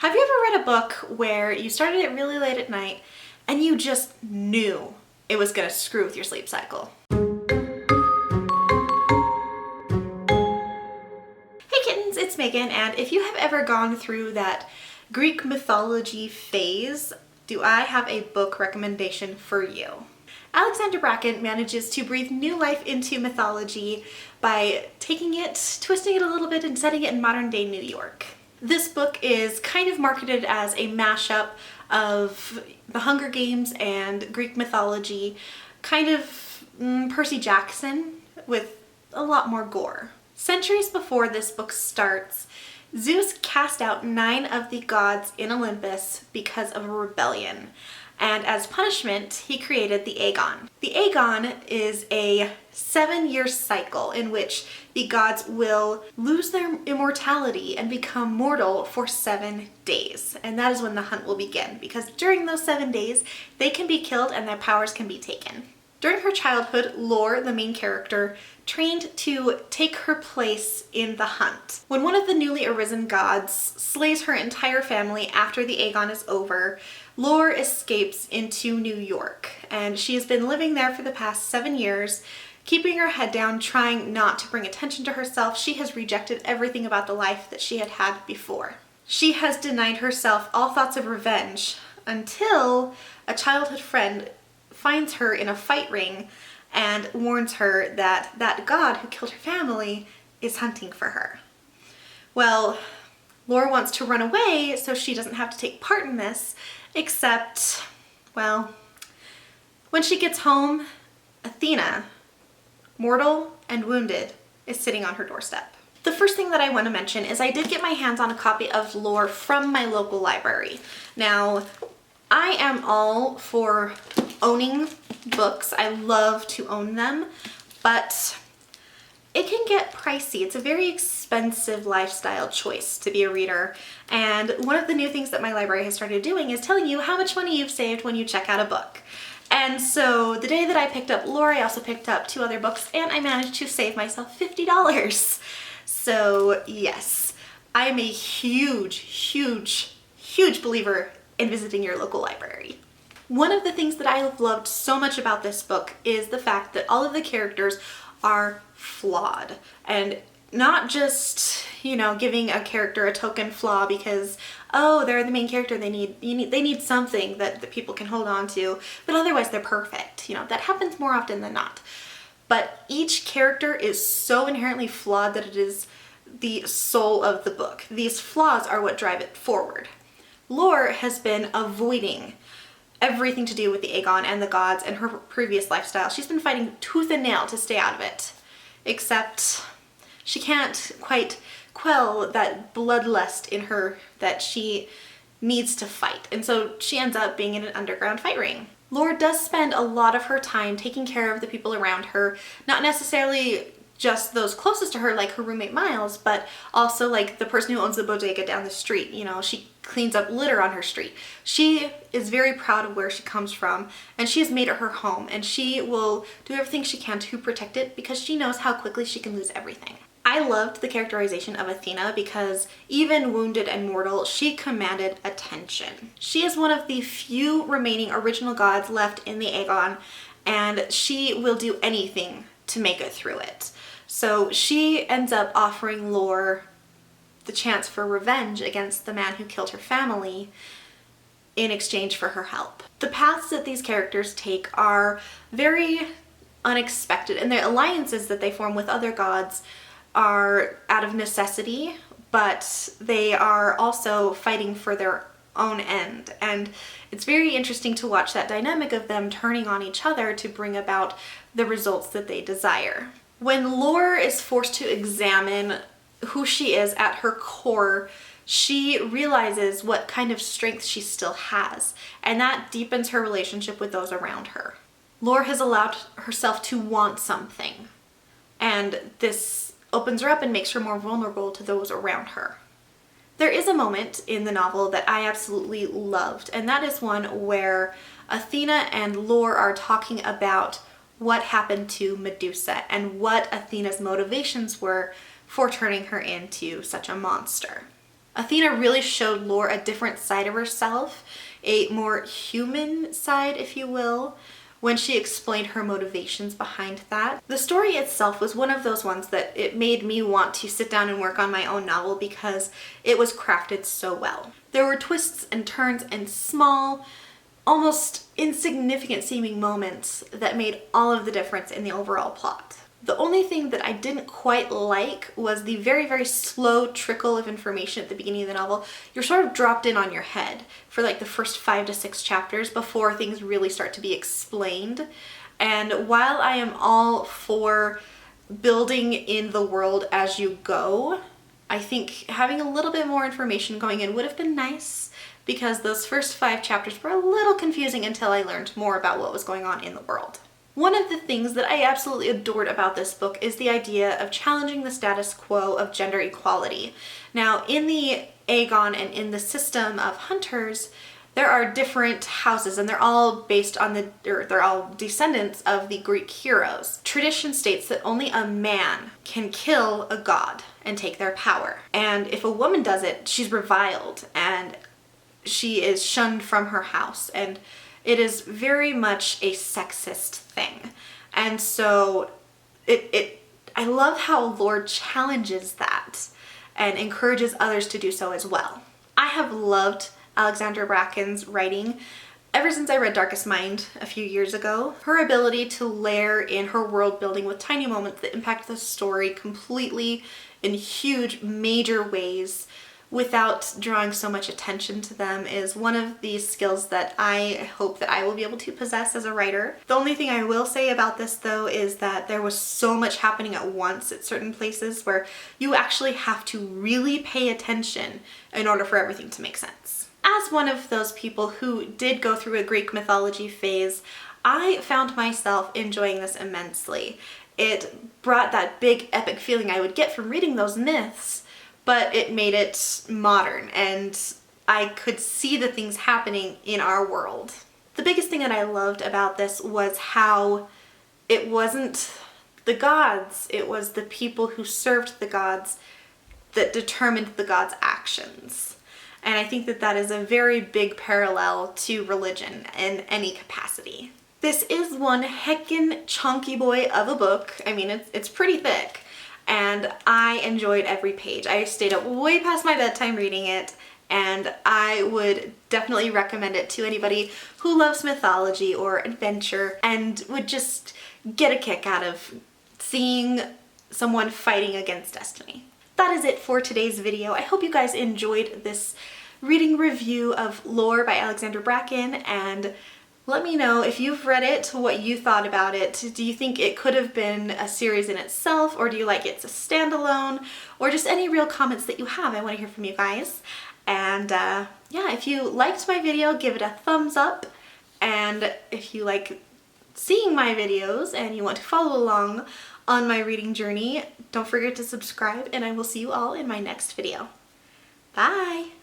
Have you ever read a book where you started it really late at night and you just knew it was gonna screw with your sleep cycle? Hey kittens, it's Megan, and if you have ever gone through that Greek mythology phase, do I have a book recommendation for you. Alexander Bracken manages to breathe new life into mythology by taking it, twisting it a little bit, and setting it in modern day New York. This book is kind of marketed as a mashup of the Hunger Games and Greek mythology, kind of Percy Jackson with a lot more gore. Centuries before this book starts, Zeus cast out 9 of the gods in Olympus because of a rebellion. And as punishment, he created the Aegon. The Aegon is a 7-year cycle in which the gods will lose their immortality and become mortal for 7 days. And that is when the hunt will begin, because during those 7 days, they can be killed and their powers can be taken. During her childhood, Lore, the main character, trained to take her place in the hunt. When one of the newly arisen gods slays her entire family after the Aegon is over, Lore escapes into New York, and she has been living there for the past 7 years, keeping her head down, trying not to bring attention to herself. She has rejected everything about the life that she had had before. She has denied herself all thoughts of revenge until a childhood friend finds her in a fight ring and warns her that that god who killed her family is hunting for her. Well, Lore wants to run away so she doesn't have to take part in this, except, well, when she gets home, Athena, mortal and wounded, is sitting on her doorstep. The first thing that I want to mention is I did get my hands on a copy of Lore from my local library. Now, I am all for owning books. I love to own them, but it can get pricey. It's a very expensive lifestyle choice to be a reader. And one of the new things that my library has started doing is telling you how much money you've saved when you check out a book. And so the day that I picked up Lore, I also picked up 2 other books, and I managed to save myself $50. So yes, I am a huge believer in visiting your local library. One of the things that I have loved so much about this book is the fact that all of the characters are flawed, and not just, you know, giving a character a token flaw because, oh, they're the main character, they need something that people can hold on to, but otherwise they're perfect. You know, that happens more often than not. But each character is so inherently flawed that it is the soul of the book. These flaws are what drive it forward. Lore has been avoiding everything to do with the Aegon and the gods and her previous lifestyle. She's been fighting tooth and nail to stay out of it, except she can't quite quell that bloodlust in her that she needs to fight, and so she ends up being in an underground fight ring. Lore does spend a lot of her time taking care of the people around her, not necessarily just those closest to her like her roommate Miles, but also like the person who owns the bodega down the street. You know, she cleans up litter on her street. She is very proud of where she comes from, and she has made it her home, and she will do everything she can to protect it because she knows how quickly she can lose everything. I loved the characterization of Athena because even wounded and mortal, she commanded attention. She is one of the few remaining original gods left in the Aegon, and she will do anything to make it through it. So she ends up offering Lore the chance for revenge against the man who killed her family in exchange for her help. The paths that these characters take are very unexpected, and the alliances that they form with other gods are out of necessity, but they are also fighting for their own end. And it's very interesting to watch that dynamic of them turning on each other to bring about the results that they desire. When Lore is forced to examine who she is at her core, she realizes what kind of strength she still has, and that deepens her relationship with those around her. Lore has allowed herself to want something, and this opens her up and makes her more vulnerable to those around her. There is a moment in the novel that I absolutely loved, and that is one where Athena and Lore are talking about what happened to Medusa and what Athena's motivations were for turning her into such a monster. Athena really showed Lore a different side of herself, a more human side, if you will, when she explained her motivations behind that. The story itself was one of those ones that it made me want to sit down and work on my own novel because it was crafted so well. There were twists and turns and small, almost insignificant seeming moments that made all of the difference in the overall plot. The only thing that I didn't quite like was the very, very slow trickle of information at the beginning of the novel. You're sort of dropped in on your head for like the first 5 to 6 chapters before things really start to be explained. And while I am all for building in the world as you go, I think having a little bit more information going in would have been nice, because those first 5 chapters were a little confusing until I learned more about what was going on in the world. One of the things that I absolutely adored about this book is the idea of challenging the status quo of gender equality. Now, in the Aegon and in the system of hunters, there are different houses, and they're all based on they're all descendants of the Greek heroes. Tradition states that only a man can kill a god and take their power. And if a woman does it, she's reviled and she is shunned from her house, and it is very much a sexist thing. And so I love how Lord challenges that and encourages others to do so as well. I have loved Alexandra Bracken's writing ever since I read Darkest Mind a few years ago. Her ability to layer in her world building with tiny moments that impact the story completely in huge, major ways without drawing so much attention to them is one of these skills that I hope that I will be able to possess as a writer. The only thing I will say about this though is that there was so much happening at once at certain places where you actually have to really pay attention in order for everything to make sense. As one of those people who did go through a Greek mythology phase, I found myself enjoying this immensely. It brought that big epic feeling I would get from reading those myths, but it made it modern, and I could see the things happening in our world. The biggest thing that I loved about this was how it wasn't the gods, it was the people who served the gods that determined the gods' actions. And I think that that is a very big parallel to religion in any capacity. This is one heckin' chunky boy of a book. I mean, it's pretty thick. And I enjoyed every page. I stayed up way past my bedtime reading it, and I would definitely recommend it to anybody who loves mythology or adventure and would just get a kick out of seeing someone fighting against destiny. That is it for today's video. I hope you guys enjoyed this reading review of Lore by Alexandra Bracken, and let me know if you've read it, what you thought about it. Do you think it could have been a series in itself, or do you like it as a standalone, or just any real comments that you have? I want to hear from you guys. And yeah, if you liked my video, give it a thumbs up. And if you like seeing my videos and you want to follow along on my reading journey, don't forget to subscribe, and I will see you all in my next video. Bye!